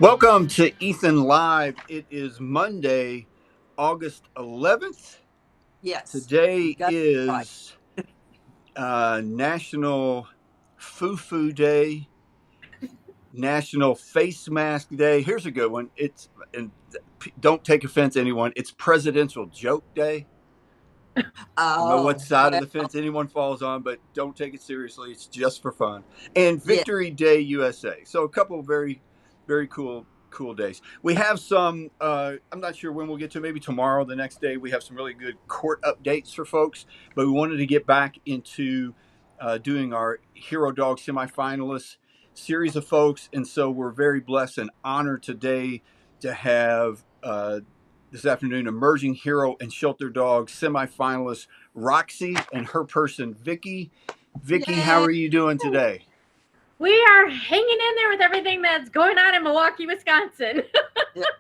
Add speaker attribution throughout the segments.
Speaker 1: Welcome to Ethan Live. It is Monday, August 11th.
Speaker 2: Yes.
Speaker 1: Today
Speaker 2: Got it right.
Speaker 1: is National Foo Day, National Face Mask Day. Here's a good one. Don't take offense, anyone. It's Presidential Joke Day. I don't know what
Speaker 2: Oh,
Speaker 1: side of
Speaker 2: well,
Speaker 1: the fence anyone falls on, but don't take it seriously. It's just for fun. And
Speaker 2: yeah.
Speaker 1: Victory Day USA. So a couple of very cool days. We have some I'm not sure when we'll get to, maybe tomorrow, the next day. We have some really good court updates for folks, but we wanted to get back into doing our Hero Dog semifinalists series of folks. And so we're very blessed and honored today to have this afternoon emerging hero and shelter dog semifinalist Roxy and her person Vicky. Vicky, how
Speaker 2: Yay.
Speaker 1: are you doing today?
Speaker 3: We are hanging in there with everything that's going on in Milwaukee, Wisconsin.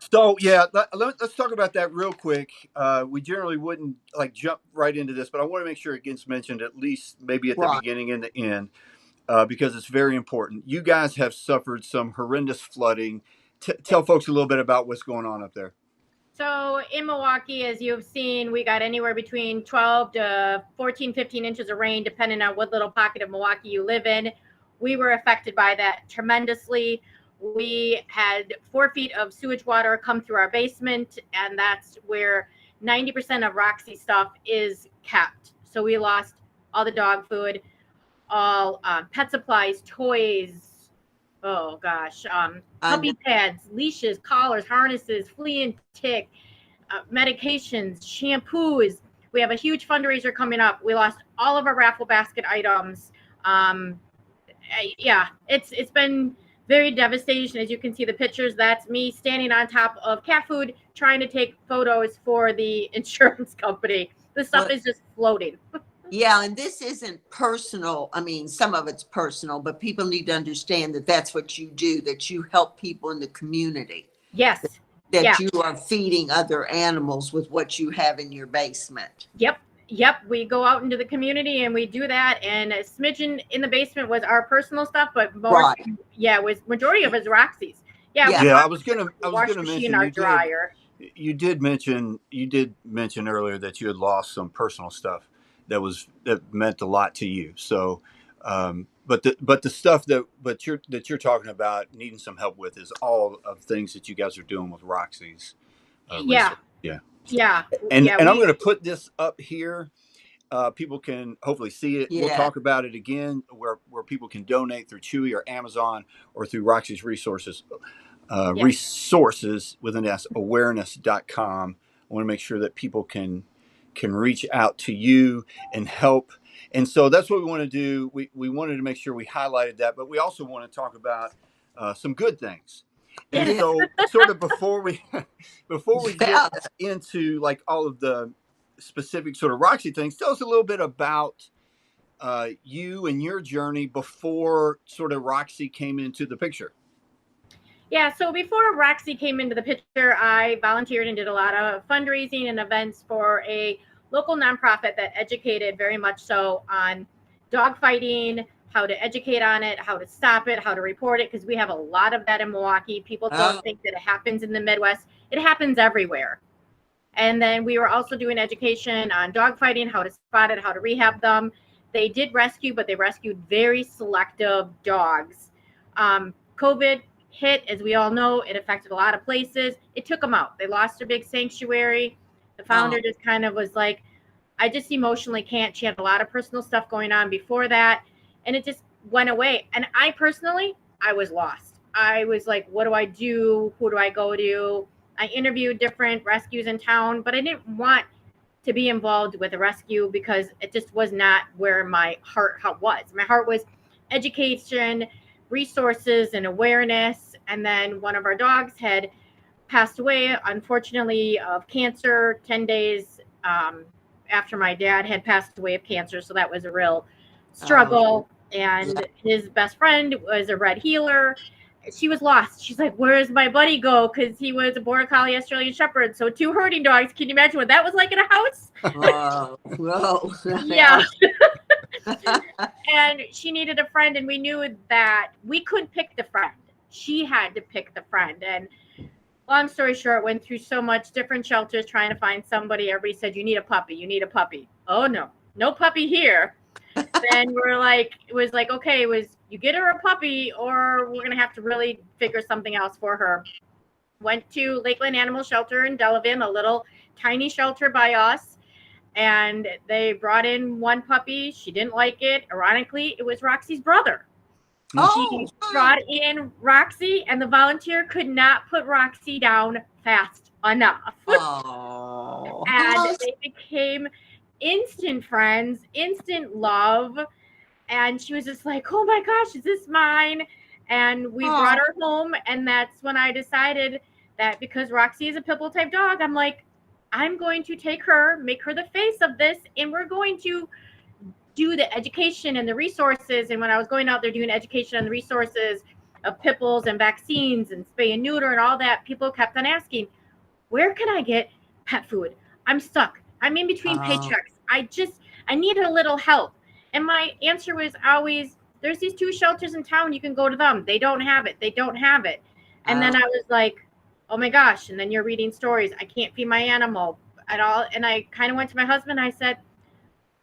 Speaker 1: So yeah, let's talk about that real quick. We generally wouldn't like jump right into this, but I want to make sure it gets mentioned at least maybe at the
Speaker 2: Right.
Speaker 1: beginning and the end, because it's very important. You guys have suffered some horrendous flooding. Tell folks a little bit about what's going on up there.
Speaker 3: So in Milwaukee, as you've seen, we got anywhere between 12 to 14, 15 inches of rain, depending on what little pocket of Milwaukee you live in. We were affected by that tremendously. We had 4 feet of sewage water come through our basement, and that's where 90% of Roxy stuff is kept. So we lost all the dog food, all pet supplies, toys. Oh gosh, puppy pads, leashes, collars, harnesses, flea and tick, medications, shampoos. We have a huge fundraiser coming up. We lost all of our raffle basket items. Yeah, it's been very devastating. As you can see the pictures, that's me standing on top of cat food trying to take photos for the insurance company. The stuff is just floating.
Speaker 2: Yeah, and this isn't personal. I mean, some of it's personal, but people need to understand that that's what you do, that you help people in the community.
Speaker 3: Yes.
Speaker 2: That you are feeding other animals with what you have in your basement.
Speaker 3: Yep. We go out into the community and we do that. And a smidgen in the basement was our personal stuff, but more, was majority of it was Roxy's.
Speaker 1: Yeah. I was gonna mention
Speaker 3: our dryer.
Speaker 1: You did mention earlier that you had lost some personal stuff that meant a lot to you. So, but the stuff that you're talking about needing some help with is all of things that you guys are doing with Roxy's.
Speaker 3: Yeah.
Speaker 1: And I'm going to put this up here. People can hopefully see it.
Speaker 2: Yeah.
Speaker 1: We'll talk about it again, where people can donate through Chewy or Amazon or through Roxy's resources. Resources with an S, awareness.com. I want to make sure that people can reach out to you and help. And so that's what we want to do. We wanted to make sure we highlighted that, but we also want to talk about some good things. And so sort of before we get into like all of the specific sort of Roxy things, tell us a little bit about you and your journey before sort of Roxy came into the picture.
Speaker 3: Yeah, so before Roxy came into the picture, I volunteered and did a lot of fundraising and events for a local nonprofit that educated very much so on dog fighting, how to educate on it, how to stop it, how to report it, because we have a lot of that in Milwaukee. People don't think that it happens in the Midwest. It happens everywhere. And then we were also doing education on dog fighting, how to spot it, how to rehab them. They did rescue, but they rescued very selective dogs. COVID hit, as we all know, it affected a lot of places. It took them out. They lost their big sanctuary. The founder just kind of was like, I just emotionally can't. She had a lot of personal stuff going on before that, and it just went away. And I personally, I was lost. I was like, what do I do? Who do I go to? I interviewed different rescues in town, but I didn't want to be involved with a rescue because it just was not where my heart was. My heart was education, resources, and awareness. And then one of our dogs had passed away, unfortunately, of cancer 10 days after my dad had passed away of cancer. So that was a real struggle. And his best friend was a red healer. She was lost. She's like, where's my buddy go? Because he was a Border Collie Australian Shepherd. So 2 herding dogs. Can you imagine what that was like in a house? Yeah. And she needed a friend, and we knew that we could pick the friend. she had to pick the friend. And long story short, went through so much different shelters trying to find somebody. Everybody said, you need a puppy. You need a puppy. Oh, no, no puppy here. Then we're like, it was like, okay, it was you get her a puppy or we're going to have to really figure something else for her. Went to Lakeland Animal Shelter in Delavan, a little tiny shelter by us. And they brought in one puppy. She didn't like it. Ironically, it was Roxy's brother. She brought in Roxy, and the volunteer could not put Roxy down fast enough.
Speaker 2: Oh.
Speaker 3: And they became instant friends, instant love. And she was just like, oh my gosh, is this mine? And we brought her home. And that's when I decided that because Roxy is a pit bull type dog, I'm like, I'm going to take her, make her the face of this, and we're going to do the education and the resources. And when I was going out there doing education on the resources of pit bulls and vaccines and spay and neuter and all that, people kept on asking, where can I get pet food? I'm stuck. I'm in between paychecks. I need a little help. And my answer was always, there's these 2 shelters in town. You can go to them. They don't have it. They don't have it. And then I was like, oh my gosh. And then you're reading stories. I can't feed my animal at all. And I kind of went to my husband. I said,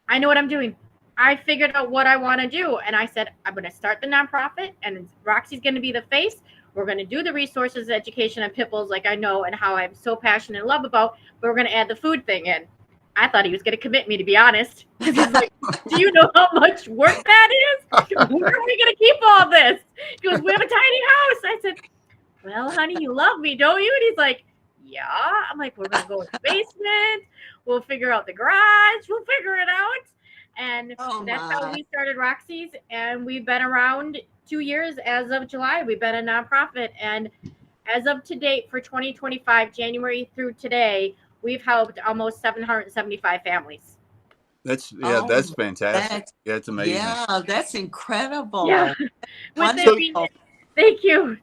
Speaker 3: I know what I'm doing. I figured out what I want to do. And I said, I'm going to start the nonprofit and Roxy's going to be the face. We're going to do the resources, education, and pit bulls like I know and how I'm so passionate and love about, but we're going to add the food thing in. I thought he was going to commit me, to be honest. He's like, do you know how much work that is? Where are we going to keep all this? He goes, we have a tiny house. I said, well, honey, you love me, don't you? And he's like, yeah. I'm like, we're going to go in the basement. We'll figure out the garage. We'll figure it out. And that's how we started Roxy's. And we've been around 2 years as of July. We've been a nonprofit. And as of to date for 2025, January through today, we've helped almost 775 families.
Speaker 1: That's fantastic. That's amazing.
Speaker 2: Yeah, that's incredible.
Speaker 3: Yeah. Thank you.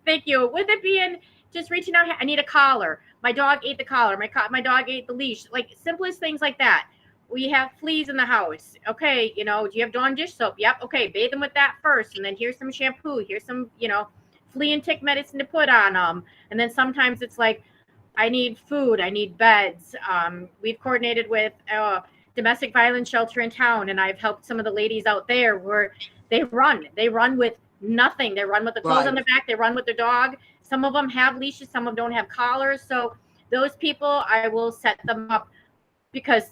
Speaker 3: With it being just reaching out, I need a collar. My dog ate the collar. My dog ate the leash. Like simplest things like that. We have fleas in the house. Okay, do you have Dawn dish soap? Yep. Okay, bathe them with that first. And then here's some shampoo. Here's some, flea and tick medicine to put on them. And then sometimes it's like, I need food. I need beds. We've coordinated with a domestic violence shelter in town, and I've helped some of the ladies out there where they run with nothing. They run with the clothes on their back. They run with their dog. Some of them have leashes. Some of them don't have collars. So those people, I will set them up because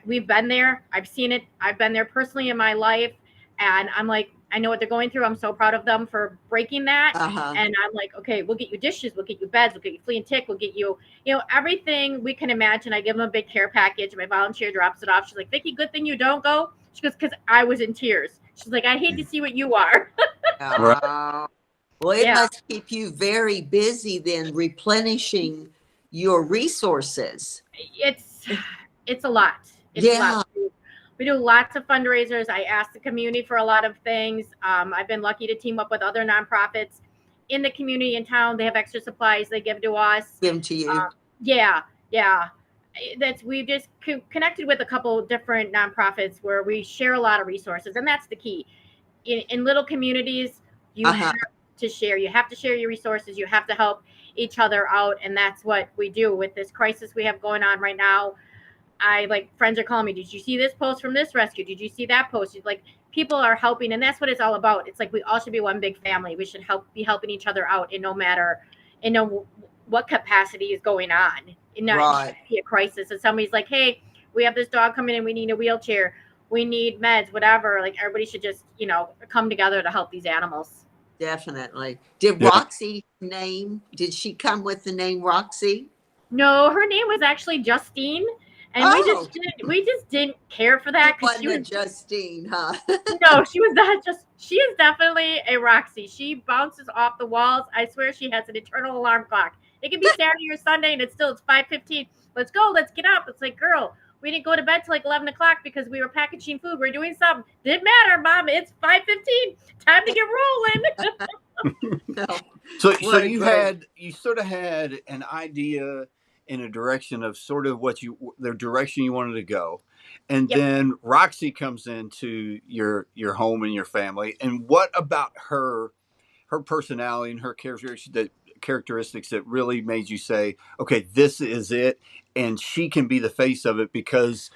Speaker 3: we've been there. I've seen it. I've been there personally in my life. And I'm like, I know what they're going through. I'm so proud of them for breaking that. And I'm like, okay, we'll get you dishes. We'll get you beds. We'll get you flea and tick. We'll get you, everything we can imagine. I give them a big care package. My volunteer drops it off. She's like, Vicky, good thing you don't go. She goes, because I was in tears. She's like, I hate to see what you are.
Speaker 2: Well, it must keep you very busy then replenishing your resources.
Speaker 3: It's a lot. It's a lot. We do lots of fundraisers. I ask the community for a lot of things. I've been lucky to team up with other nonprofits in the community in town. They have extra supplies they give to us.
Speaker 2: Give them to you.
Speaker 3: Yeah. We've just connected with a couple different nonprofits where we share a lot of resources, and that's the key. In little communities, you have to share. You have to share your resources. You have to help each other out, and that's what we do with this crisis we have going on right now. Friends are calling me, did you see this post from this rescue? Did you see that post? People are helping, and that's what it's all about. It's like we all should be one big family. We should be helping each other out in no matter what capacity is going on. Not be a crisis. And somebody's like, hey, we have this dog coming in, we need a wheelchair, we need meds, whatever. Like everybody should just, come together to help these animals.
Speaker 2: Definitely. Did Roxy did she come with the name Roxy?
Speaker 3: No, her name was actually Justine. And we just didn't care for that.
Speaker 2: She was Justine, huh?
Speaker 3: No, she was not she is definitely a Roxy. She bounces off the walls. I swear she has an eternal alarm clock. It can be Saturday or Sunday and it's 5:15. Let's go. Let's get up. It's like, girl, we didn't go to bed till 11 o'clock because we were packaging food. We're doing something. Didn't matter, Mom. It's 5:15. Time to get rolling.
Speaker 1: So you sort of had an idea in a direction of sort of the direction you wanted to go. And then Roxy comes into your home and your family. And what about her her personality and her characteristics that really made you say, okay, this is it, and she can be the face of it, because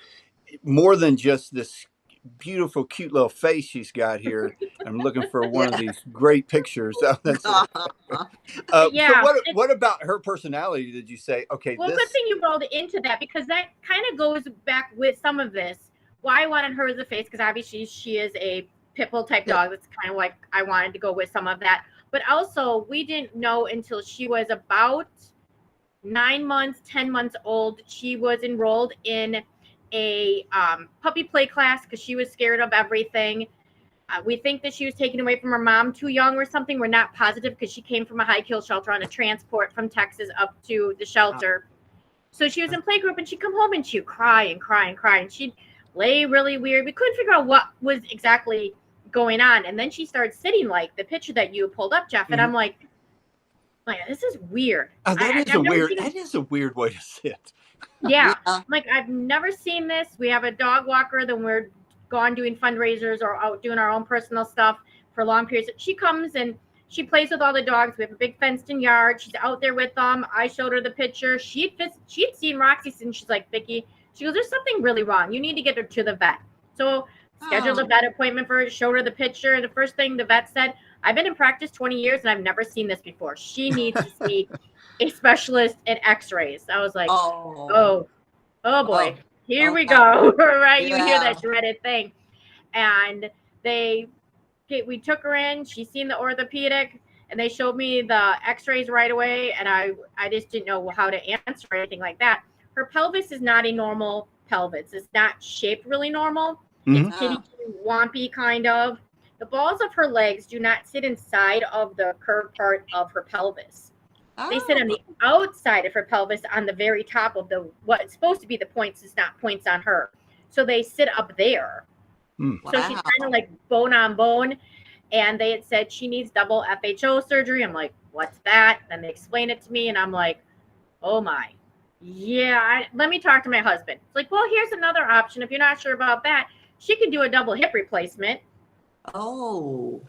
Speaker 1: more than just this beautiful, cute little face she's got here. I'm looking for one of
Speaker 2: Yeah.
Speaker 1: these great pictures. Oh, that's so.
Speaker 3: Yeah.
Speaker 1: What about her personality? Did you say, okay,
Speaker 3: Well, good
Speaker 1: this?
Speaker 3: thing you rolled into that, because that kind of goes back with some of this. Why I wanted her as a face, because obviously she is a pit bull type dog. That's kind of like I wanted to go with some of that. But also, we didn't know until she was about 9 months, 10 months old. She was enrolled in a puppy play class because she was scared of everything. We think that she was taken away from her mom too young or something. We're not positive, because she came from a high kill shelter on a transport from Texas up to the shelter. So she was in playgroup, and she'd come home and she'd cry and cry and cry, and she'd lay really weird. We couldn't figure out what was exactly going on. And then she started sitting like the picture that you pulled up, Jeff. And I'm like, this is weird.
Speaker 1: That is a weird way to sit.
Speaker 3: Yeah. I'm like, I've never seen this. We have a dog walker, then we're gone doing fundraisers or out doing our own personal stuff for long periods. She comes and she plays with all the dogs. We have a big fenced in yard. She's out there with them. I showed her the picture. She'd seen Roxy, and she's like, Vicky, she goes, there's something really wrong. You need to get her to the vet. So scheduled a vet appointment for her, showed her the picture. And the first thing the vet said, I've been in practice 20 years and I've never seen this before. She needs to see a specialist in x-rays. I was like, oh boy, here we go. Right. You hear that dreaded thing. And we took her in, she's seen the orthopedic, and they showed me the x-rays right away. And I just didn't know how to answer anything like that. Her pelvis is not a normal pelvis. It's not shaped really normal. It's kitty wompy kind of. The balls of her legs do not sit inside of the curved part of her pelvis. They sit on the outside of her pelvis, on the very top of what's supposed to be the points is not points on her. So they sit up there. So she's kind of like bone on bone. And they had said she needs double FHO surgery. I'm like, what's that? And they explained it to me. And I'm like, oh my. Yeah, let me talk to my husband. It's like, well, here's another option. If you're not sure about that, she can do a double hip replacement. And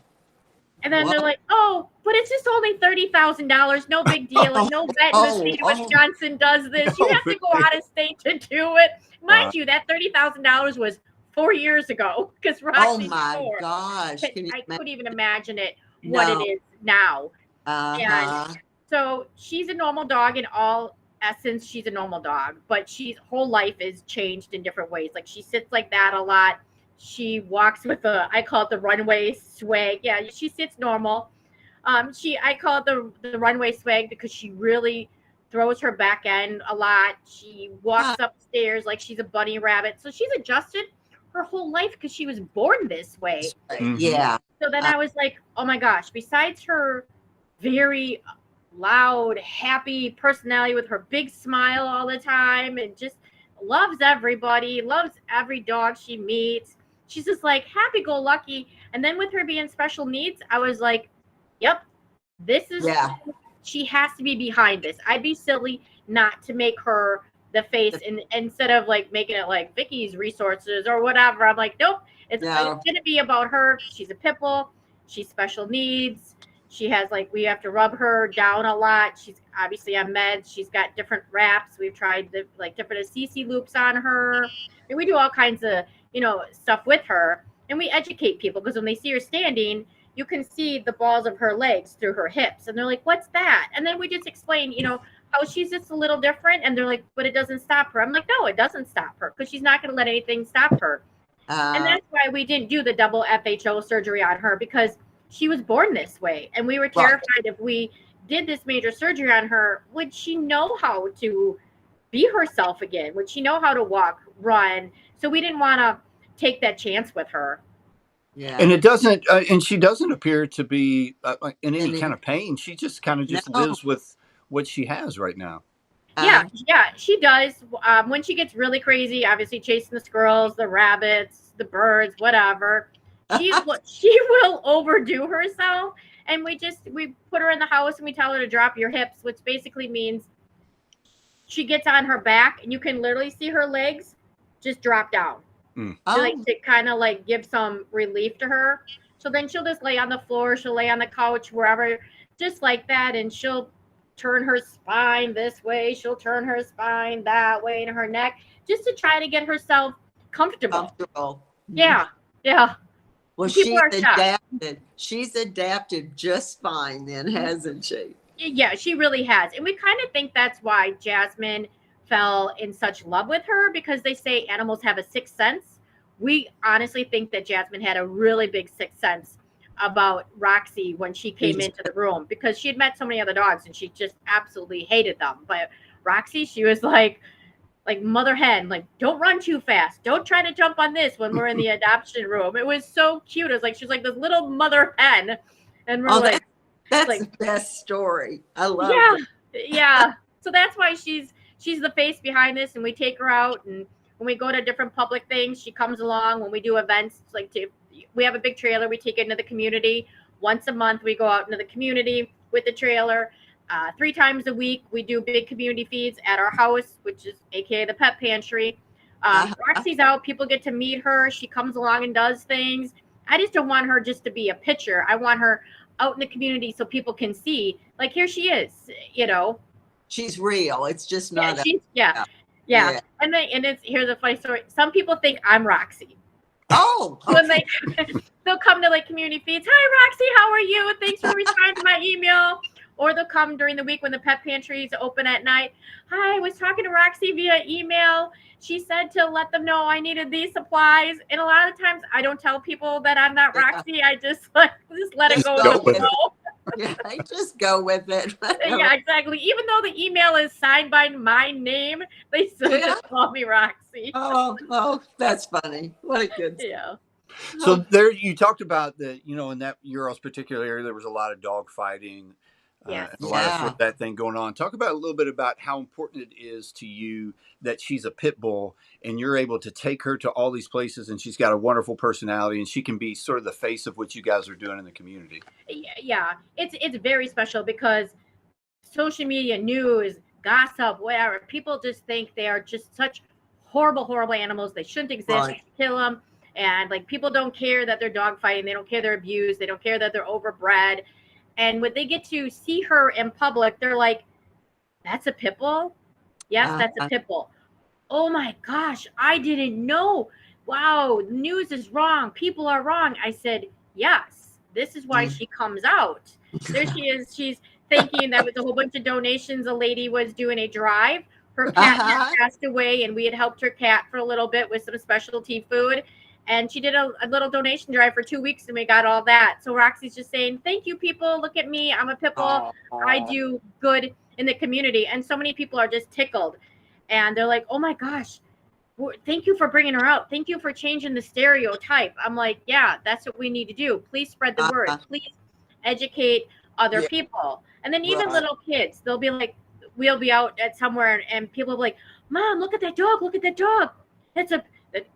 Speaker 3: then they're like, oh, but it's just only $30,000. No big deal. And no vet in the state of Wisconsin does this. You have to go out of state to do it. Mind you, that $30,000 was 4 years ago, because Roxy
Speaker 2: gosh.
Speaker 3: I couldn't even imagine what it is now. And so she's a normal dog in all essence. She's a normal dog, but she's whole life is changed in different ways. Like, she sits like that a lot. She walks with I call it the runway swag. Yeah, she sits normal. I call it the runway swag, because she really throws her back end a lot. She walks upstairs like she's a bunny rabbit. So she's adjusted her whole life because she was born this way.
Speaker 2: Yeah.
Speaker 3: So then I was like, oh my gosh, besides her very loud, happy personality with her big smile all the time, and just loves everybody, loves every dog she meets. She's just like happy-go-lucky. And then with her being special needs, I was like, yep, this is, she has to be behind this. I'd be silly not to make her the face, and instead of like making it like Vicky's resources or whatever. I'm like, nope, it's going to be about her. She's a pit bull. She's special needs. She has we have to rub her down a lot. She's obviously on meds. She's got different wraps. We've tried different CC loops on her. And we do all kinds of, stuff with her. And we educate people, because when they see her standing, you can see the balls of her legs through her hips. And they're like, what's that? And then we just explain, how she's just a little different. And they're like, but it doesn't stop her. I'm like, no, it doesn't stop her, because she's not going to let anything stop her. And that's why we didn't do the double FHO surgery on her, because she was born this way. And we were terrified if we did this major surgery on her, would she know how to be herself again? Would she know how to walk, run? So we didn't want to take that chance with her.
Speaker 2: Yeah.
Speaker 1: And it doesn't, and she doesn't appear to be in any kind of pain. She just kind of lives with what she has right now.
Speaker 3: Yeah, she does. When she gets really crazy, obviously chasing the squirrels, the rabbits, the birds, whatever, she will overdo herself. And we put her in the house and we tell her to drop your hips, which basically means she gets on her back and you can literally see her legs just drop down. To kind of give some relief to her. So then she'll just lay on the floor, she'll lay on the couch, wherever, just like that, and she'll turn her spine this way, she'll turn her spine that way, and her neck, just to try to get herself comfortable. Yeah, yeah.
Speaker 2: Well,
Speaker 3: People
Speaker 2: she's
Speaker 3: are shocked.
Speaker 2: adapted. She's adapted just fine then, hasn't she?
Speaker 3: Yeah, she really has. And we kind of think that's why Jasmine fell in such love with her, because they say animals have a sixth sense. We honestly think that Jasmine had a really big sixth sense about Roxy when she came into the room, because she had met so many other dogs and she just absolutely hated them. But Roxy, she was like mother hen, like, don't run too fast. Don't try to jump on this when we're in the adoption room. It was so cute. It was like, she's like this little mother hen. And we're like,
Speaker 2: that's
Speaker 3: like,
Speaker 2: the best story. I love it.
Speaker 3: Yeah. So that's why she's the face behind this, and we take her out, and when we go to different public things, she comes along. When we do events, we have a big trailer, we take it into the community. Once a month, we go out into the community with the trailer. 3 times a week, we do big community feeds at our house, which is AKA the pet pantry. Roxy's out, people get to meet her. She comes along and does things. I just don't want her just to be a picture. I want her out in the community so people can see, like, here she is, you know.
Speaker 2: She's real. It's just not.
Speaker 3: Yeah. And it's, here's a funny story. Some people think I'm Roxy.
Speaker 2: Oh.
Speaker 3: When they'll come to like community feeds. Hi, Roxy, how are you? Thanks for responding to my email. Or they'll come during the week when the pet pantry is open at night. Hi, I was talking to Roxy via email. She said to let them know I needed these supplies. And a lot of times I don't tell people that I'm not Roxy. I just let it go.
Speaker 2: Yeah, I just go with it.
Speaker 3: Yeah, exactly. Even though the email is signed by my name, they still just call me Roxy.
Speaker 2: Oh, that's funny. What a good.
Speaker 3: Yeah.
Speaker 1: So there, you talked about that, you know, in that Euro's particular area, there was a lot of dog fighting.
Speaker 3: Yes.
Speaker 1: And a lot of that thing going on. Talk about a little bit about how important it is to you that she's a pit bull and you're able to take her to all these places, and she's got a wonderful personality and she can be sort of the face of what you guys are doing in the community.
Speaker 3: Yeah, it's very special because social media, news, gossip, whatever, people just think they are just such horrible animals. They shouldn't exist. Right. Kill them. And like, people don't care that they're dog fighting. They don't care they're abused. They don't care that they're overbred. And when they get to see her in public, they're like, that's a pit bull? Yes, that's a pit bull. Oh my gosh, I didn't know. Wow, news is wrong. People are wrong. I said, yes, this is why she comes out. There she is. She's thinking that with a whole bunch of donations, a lady was doing a drive. Her cat had passed away, and we had helped her cat for a little bit with some specialty food. And she did a little donation drive for 2 weeks, and we got all that. So Roxy's just saying, thank you, people. Look at me. I'm a pit bull. I do good in the community. And so many people are just tickled. And they're like, oh, my gosh, thank you for bringing her out. Thank you for changing the stereotype. I'm like, yeah, that's what we need to do. Please spread the word. Please educate other people. And then even little kids, they'll be like, we'll be out at somewhere, and people will be like, Mom, look at that dog. Look at that dog.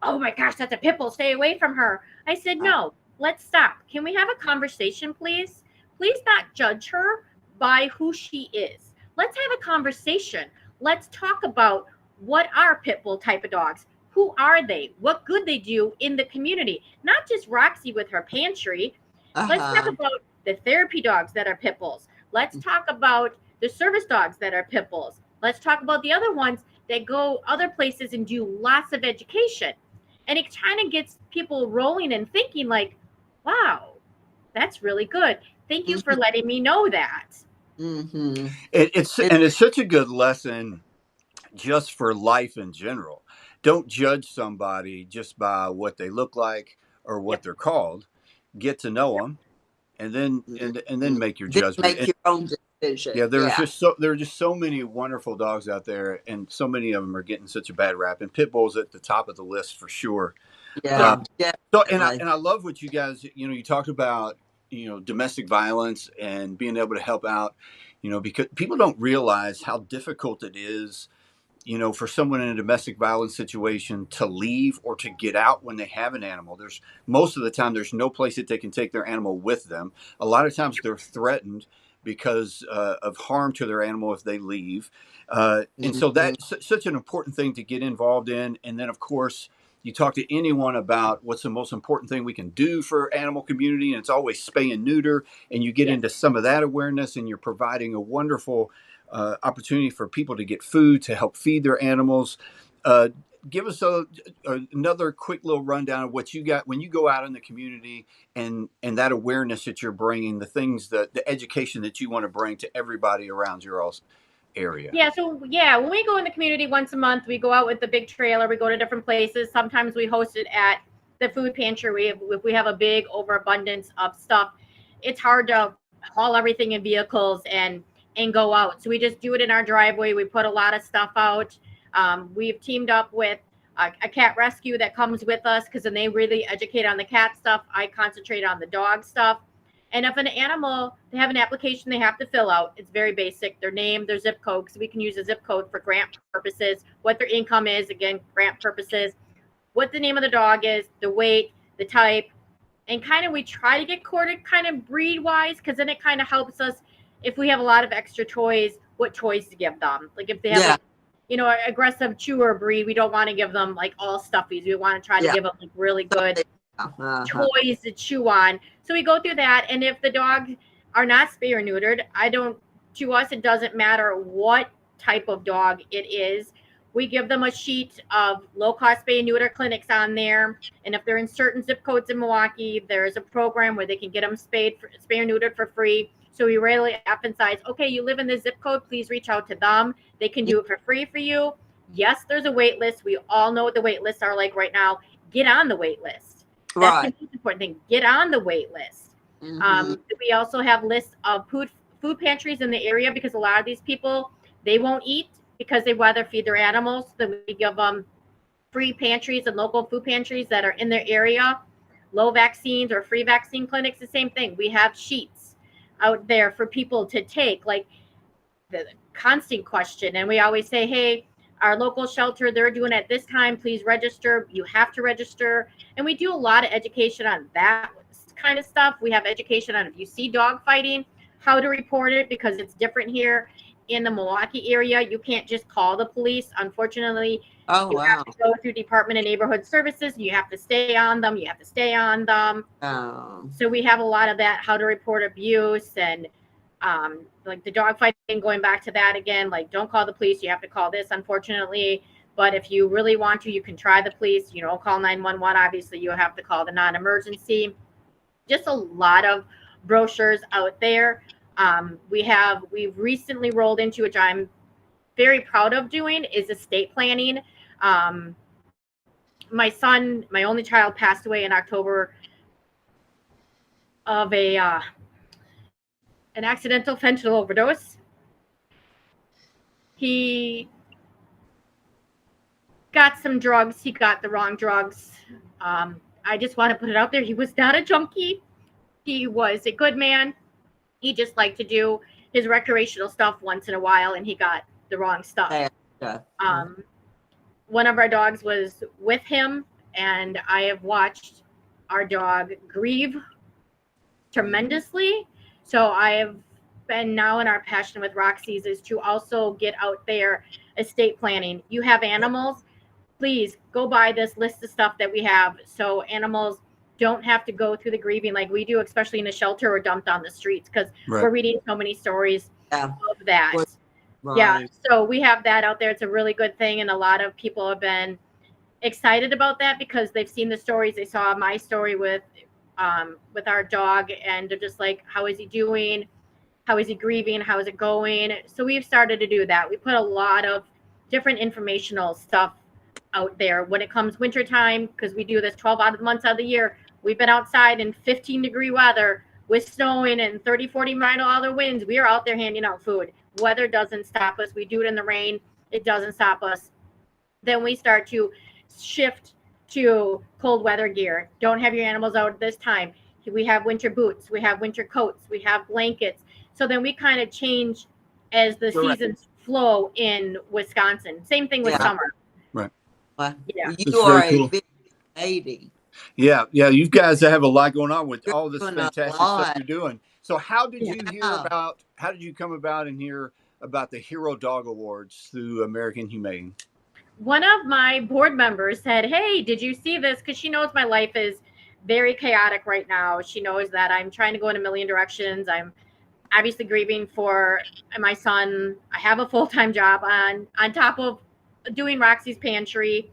Speaker 3: Oh my gosh, that's a pit bull. Stay away from her. I said, no, let's stop. Can we have a conversation, please? Please not judge her by who she is. Let's have a conversation. Let's talk about what are pit bull type of dogs. Who are they? What good they do in the community? Not just Roxy with her pantry. Let's talk about the therapy dogs that are pit bulls. Let's talk about the service dogs that are pit bulls. Let's talk about the other ones that go other places and do lots of education. And it kind of gets people rolling and thinking like, wow, that's really good. Thank you for letting me know that.
Speaker 1: It's such a good lesson just for life in general. Don't judge somebody just by what they look like or what they're called. Get to know them, and then make your judgment.
Speaker 2: Make your own decision.
Speaker 1: Yeah, there are just so many wonderful dogs out there, and so many of them are getting such a bad rap. And pit bulls at the top of the list for sure.
Speaker 2: Yeah.
Speaker 1: So, and I love what you guys, you talked about, domestic violence and being able to help out, because people don't realize how difficult it is, for someone in a domestic violence situation to leave or to get out when they have an animal. Most of the time, there's no place that they can take their animal with them. A lot of times they're threatened because of harm to their animal if they leave. And so that's such an important thing to get involved in. And then, of course, you talk to anyone about what's the most important thing we can do for animal community, and it's always spay and neuter. And you get
Speaker 3: Yes.
Speaker 1: into some of that awareness, and you're providing a wonderful opportunity for people to get food to help feed their animals. Give us another quick little rundown of what you got when you go out in the community, and that awareness that you're bringing, the things that the education that you want to bring to everybody around your all's area.
Speaker 3: Yeah, so yeah, when we go in the community once a month, we go out with the big trailer, we go to different places. Sometimes we host it at the food pantry. If we have a big overabundance of stuff, it's hard to haul everything in vehicles and go out. So we just do it in our driveway. We put a lot of stuff out. We've teamed up with a cat rescue that comes with us, because then they really educate on the cat stuff. I concentrate on the dog stuff. And if an animal, they have an application they have to fill out. It's very basic. Their name, their zip code, because we can use a zip code for grant purposes. What their income is, again, grant purposes. What the name of the dog is, the weight, the type. And kind of we try to get corded kind of breed-wise, because then it kind of helps us if we have a lot of extra toys, what toys to give them. Like if they have, like, you know, an aggressive chewer breed, we don't want to give them like all stuffies. We want to try to give them like really good toys to chew on. So we go through that, and if the dogs are not spay or neutered, to us it doesn't matter what type of dog it is. We give them a sheet of low-cost spay and neuter clinics on there, and if they're in certain zip codes in Milwaukee, there's a program where they can get them spay or neutered for free. So we really emphasize, okay, you live in this zip code, please reach out to them. They can do it for free for you. Yes, there's a wait list. We all know what the wait lists are like right now. Get on the wait list. That's the most important thing. Get on the wait list. We also have lists of food pantries in the area, because a lot of these people, they won't eat because they rather feed their animals. So we give them free pantries and local food pantries that are in their area. Low vaccines or free vaccine clinics, the same thing. We have sheets out there for people to take, like the constant question. And we always say, hey, our local shelter, they're doing it at this time. Please register. You have to register. And we do a lot of education on that kind of stuff. We have education on if you see dog fighting, how to report it, because it's different here in the Milwaukee area. You can't just call the police. Unfortunately, you have to go through Department of Neighborhood Services. You have to stay on them. So we have a lot of that, how to report abuse, and like the dog fighting, going back to that again, like don't call the police. You have to call this, unfortunately. But if you really want to, you can try the police. You know, call 911. Obviously, you have to call the non-emergency. Just a lot of brochures out there. We've recently rolled into, which I'm very proud of doing, is estate planning. My son, my only child, passed away in October of an accidental fentanyl overdose. He got some drugs. He got the wrong drugs. I just want to put it out there. He was not a junkie. He was a good man. He just liked to do his recreational stuff once in a while, and he got the wrong stuff. One of our dogs was with him, and I have watched our dog grieve tremendously. So I have been now in our passion with Roxz is to also get out there estate planning. You have animals, please go buy this list of stuff that we have, so animals don't have to go through the grieving like we do, especially in a shelter or dumped on the streets, because we're reading so many stories of that. Yeah, so we have that out there. It's a really good thing, and a lot of people have been excited about that because they've seen the stories. They saw my story with our dog, and they're just like, how is he doing? How is he grieving? How is it going? So we've started to do that. We put a lot of different informational stuff out there when it comes wintertime, because we do this 12 months out of the year. We've been outside in 15-degree weather with snowing and 30, 40 mile-an-hour winds. We are out there handing out food. Weather doesn't stop us. We do it in the rain. It doesn't stop us. Then we start to shift to cold weather gear. Don't have your animals out at this time. We have winter boots. We have winter coats. We have blankets. So then we kind of change as the seasons flow in Wisconsin. Same thing with summer.
Speaker 1: Right.
Speaker 2: Yeah. You are a big lady.
Speaker 1: Yeah, you guys have a lot going on with all this fantastic stuff you're doing. So how did you come about and hear about the Hero Dog Awards through American Humane?
Speaker 3: one of my board members said, "Hey, did you see this?" Because she knows my life is very chaotic right now. She knows that I'm trying to go in a million directions. I'm obviously grieving for my son. I have a full-time job on top of doing Roxy's Pantry.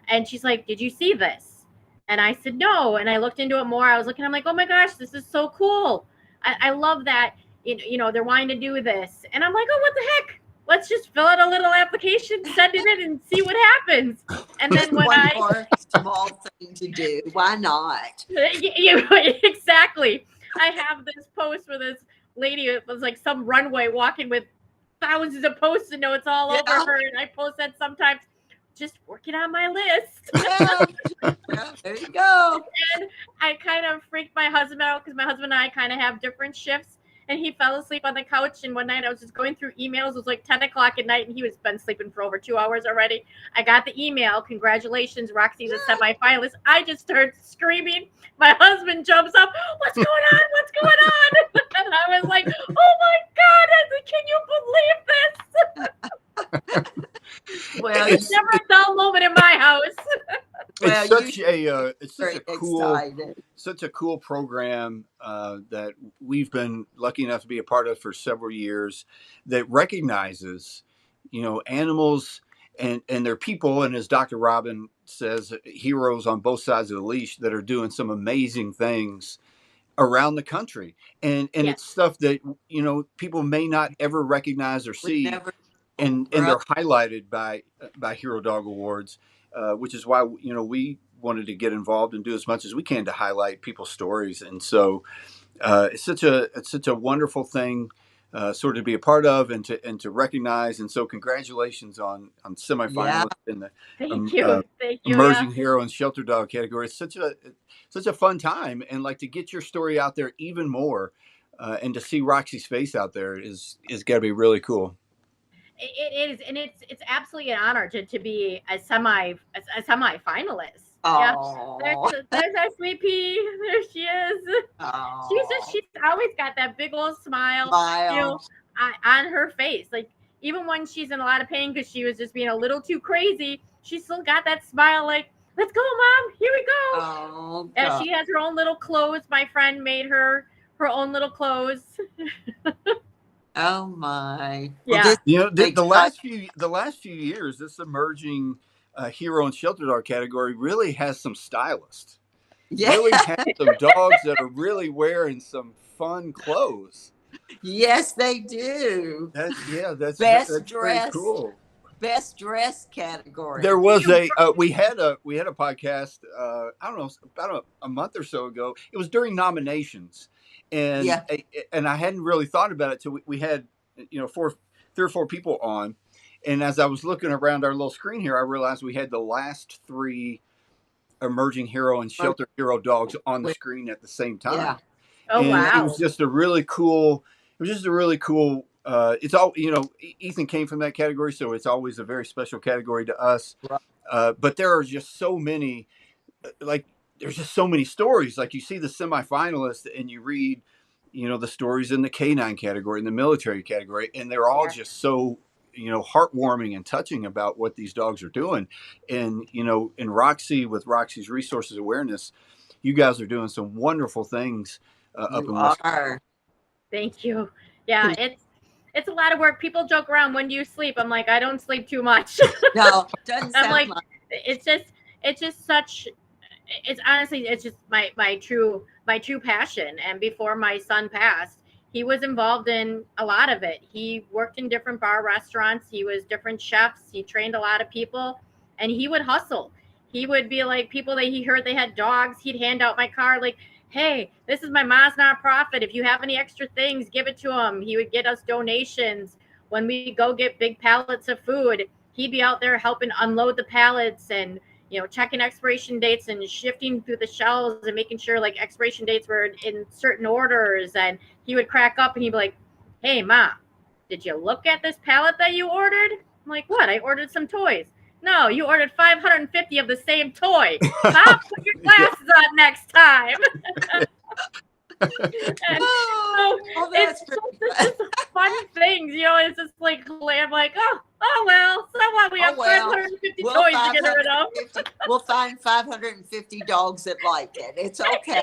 Speaker 3: And she's like, "Did you see this?" And I said, "No." And I looked into it more. I was looking, I'm like, "Oh my gosh, this is so cool. I love that, they're wanting to do this." And I'm like, "Oh, what the heck? Let's just fill out a little application, send it in, and see what happens." And then when
Speaker 2: One more small thing to do. Why not?
Speaker 3: Exactly. I have this post where this lady, it was like some runway walking with thousands of post-it notes all over her, and I post that sometimes, just working on my list.
Speaker 2: Yeah, there you go.
Speaker 3: And I kind of freaked my husband out because my husband and I kind of have different shifts. And he fell asleep on the couch. And one night I was just going through emails. It was like 10 o'clock at night, and he was been sleeping for over 2 hours already. I got the email. "Congratulations, Roxy's a semifinalist." I just started screaming. My husband jumps up. "What's going on? What's going on?" And I was like, "Oh my God, can you believe this?"
Speaker 2: Well,
Speaker 3: It's never a dull moment in my house.
Speaker 2: Well,
Speaker 1: it's
Speaker 2: excited.
Speaker 1: such a cool program that we've been lucky enough to be a part of for several years, that recognizes, animals and their people, and as Dr. Robin says, heroes on both sides of the leash that are doing some amazing things around the country, and
Speaker 3: Yes.
Speaker 1: it's stuff that people may not ever recognize or see, and
Speaker 2: Right.
Speaker 1: they're highlighted by Hero Dog Awards, which is why we wanted to get involved and do as much as we can to highlight people's stories. And so it's such a wonderful thing, sort of to be a part of and to recognize. And so congratulations on semifinalists in the
Speaker 3: Thank you. Thank you.
Speaker 1: emerging hero and shelter dog category. It's such a fun time, and like to get your story out there even more, and to see Roxy's face out there is got to be really cool.
Speaker 3: It is, and it's absolutely an honor to be a semi-finalist. Yeah,
Speaker 2: Oh.
Speaker 3: there's our sweet pea. There she is. She's always got that big old smile, on her face. Like, even when she's in a lot of pain because she was just being a little too crazy, she still got that smile. Like, "Let's go, Mom. Here we go."
Speaker 2: Oh,
Speaker 3: And she has her own little clothes. My friend made her own little clothes.
Speaker 2: oh my.
Speaker 3: Yeah.
Speaker 1: The last few years, this emerging hero and shelter dog category really has some stylists.
Speaker 2: Yeah.
Speaker 1: Really has some dogs that are really wearing some fun clothes.
Speaker 2: Yes, they do.
Speaker 1: That's
Speaker 2: Best
Speaker 1: pretty cool.
Speaker 2: Best dress category.
Speaker 1: There was we had a podcast, I don't know, about a month or so ago. It was during nominations, and I hadn't really thought about it till we had 3 or 4 people on, and as I was looking around our little screen here, I realized we had the last 3 emerging hero and shelter hero dogs on the screen at the same time.
Speaker 2: Yeah.
Speaker 3: Oh,
Speaker 1: and
Speaker 3: wow.
Speaker 1: It was just a really cool. It's all, Ethan came from that category, so it's always a very special category to us.
Speaker 2: Right.
Speaker 1: But there are just so many, there's just so many stories. Like, you see the semifinalists and you read, the stories in the canine category, in the military category, and they're all just so, heartwarming and touching about what these dogs are doing. And, in Roxy, with Roxy's Resources Awareness, you guys are doing some wonderful things up in Wisconsin.
Speaker 3: Thank you. Yeah, it's a lot of work. People joke around, "When do you sleep?" I'm like, I don't sleep too much.
Speaker 2: No, doesn't sound
Speaker 3: like it's just such. It's honestly, it's just my true passion. And before my son passed, he was involved in a lot of it. He worked in different bar restaurants. He was different chefs. He trained a lot of people, and he would hustle. He would be like, people that he heard they had dogs, he'd hand out my card, like, "Hey, this is my mom's nonprofit. If you have any extra things, give it to him." He would get us donations. When we go get big pallets of food, he'd be out there helping unload the pallets and, checking expiration dates and shifting through the shelves and making sure like expiration dates were in certain orders. And he would crack up and he'd be like, "Hey, Mom, did you look at this pallet that you ordered?" I'm like, "What? I ordered some toys." "No, you ordered 550 of the same toy. Mom, put your glasses on next time." And
Speaker 2: Oh,
Speaker 3: so
Speaker 2: that's
Speaker 3: it's
Speaker 2: pretty
Speaker 3: just
Speaker 2: fun.
Speaker 3: fun things, you know. It's just like I'm like, oh well, so what? We
Speaker 2: Oh
Speaker 3: have
Speaker 2: well,
Speaker 3: 550
Speaker 2: we'll
Speaker 3: toys to get rid of.
Speaker 2: 550 dogs that like it. It's okay.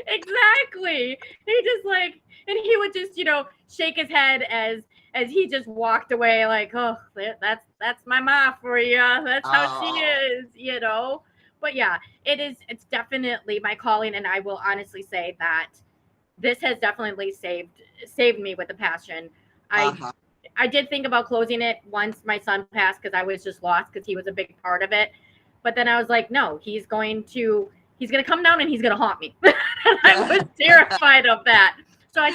Speaker 3: Exactly. He just like, and he would just, you know, shake his head as he just walked away, like, oh, that's my ma for you. That's how she
Speaker 2: Oh,
Speaker 3: is, you know. But yeah, it's definitely my calling, and I will honestly say that this has definitely saved me with the passion. I
Speaker 2: uh-huh.
Speaker 3: I did think about closing it once my son passed because I was just lost because he was a big part of it. But then I was like, no, he's gonna come down and he's gonna haunt me. And I was terrified of that. So I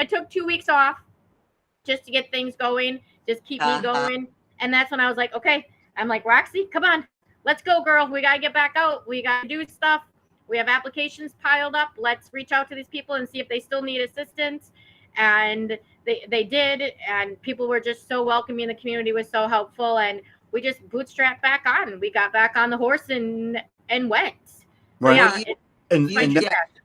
Speaker 3: took 2 weeks off just to get things going, just keep me
Speaker 2: Uh-huh.
Speaker 3: going. And that's when I was like, okay, I'm like, Roxy, come on, let's go, girl. We gotta get back out. We gotta do stuff. We have applications piled up. Let's reach out to these people and see if they still need assistance. And they did, and people were just so welcoming. The community was so helpful, and we just bootstrapped back on. We got back on the horse and went. So
Speaker 1: Right.
Speaker 2: Well,
Speaker 3: yeah,
Speaker 1: And
Speaker 3: it's my
Speaker 1: and
Speaker 3: true
Speaker 1: that
Speaker 3: passion.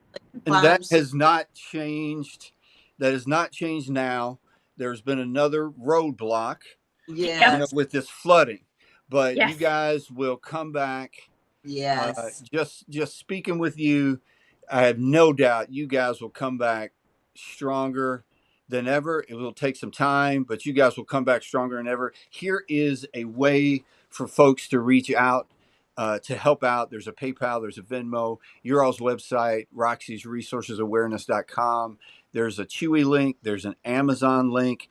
Speaker 1: and that
Speaker 2: farms.
Speaker 1: has not changed. That has not changed now. There's been another roadblock,
Speaker 3: Yep.
Speaker 2: Yes.
Speaker 1: with this flooding, but you
Speaker 3: Yes.
Speaker 1: guys will come back.
Speaker 2: Yes.
Speaker 1: Just speaking with you, I have no doubt you guys will come back stronger than ever. It will take some time, but you guys will come back stronger than ever. Here is a way for folks to reach out, to help out. There's a PayPal, there's a Venmo, your all's website, Roxy's resourcesawareness.com. There's a Chewy link, there's an Amazon link.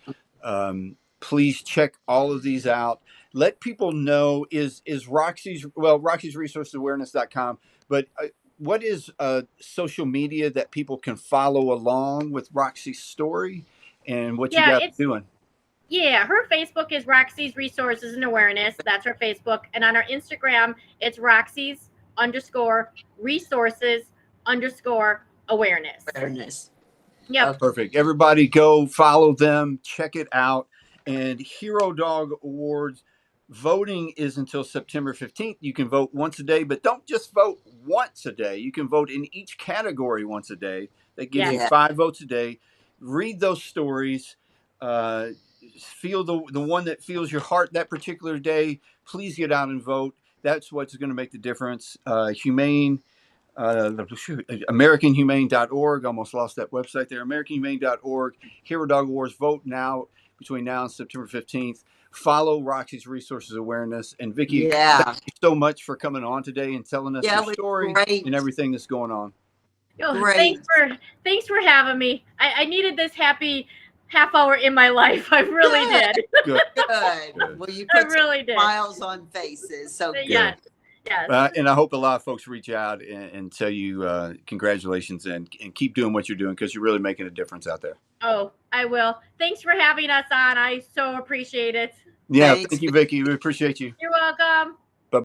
Speaker 1: Please check all of these out. Let people know is Roxy's resourcesawareness.com, but what is social media that people can follow along with Roxy's story and what you
Speaker 3: Yeah,
Speaker 1: guys are
Speaker 3: it's
Speaker 1: doing?
Speaker 3: yeah, her Facebook is Roxy's Resources and Awareness. That's her Facebook. And on her Instagram, it's Roxy's underscore resources underscore awareness.
Speaker 2: Awareness.
Speaker 3: Yep.
Speaker 2: Okay.
Speaker 1: Perfect. Everybody go follow them, check it out. And Hero Dog Awards voting is until September 15th. You can vote once a day, but don't just vote once a day. You can vote in each category once a day. That gives
Speaker 3: Yes.
Speaker 1: you
Speaker 2: Yeah.
Speaker 1: 5 votes a day. Read those stories. Uh, feel the one that feels your heart that particular day. Please get out and vote. That's what's going to make the difference. Humane AmericanHumane.org. Almost lost that website there. AmericanHumane.org. Hero Dog Awards. Vote now between now and September 15th. Follow Roxy's Resources Awareness. And Vicky, thank
Speaker 2: Yeah.
Speaker 1: you so much for coming on today and telling us
Speaker 2: Yeah,
Speaker 1: your
Speaker 2: it was
Speaker 1: story
Speaker 2: great.
Speaker 1: and everything that's going on.
Speaker 3: Oh,
Speaker 2: Great.
Speaker 3: thanks for having me. I needed this happy half hour in my life. I really
Speaker 2: Good.
Speaker 3: did.
Speaker 1: Good.
Speaker 2: Good.
Speaker 1: Good.
Speaker 2: Well, you
Speaker 3: I
Speaker 2: put some
Speaker 3: really did.
Speaker 2: smiles on faces. So good.
Speaker 3: Yes. Yes.
Speaker 1: And I hope a lot of folks reach out and tell you congratulations and keep doing what you're doing because you're really making a difference out there.
Speaker 3: Oh, I will. Thanks for having us on. I so appreciate it.
Speaker 1: Yeah.
Speaker 2: Thanks.
Speaker 1: Thank you, Vicky. We appreciate you.
Speaker 3: You're welcome.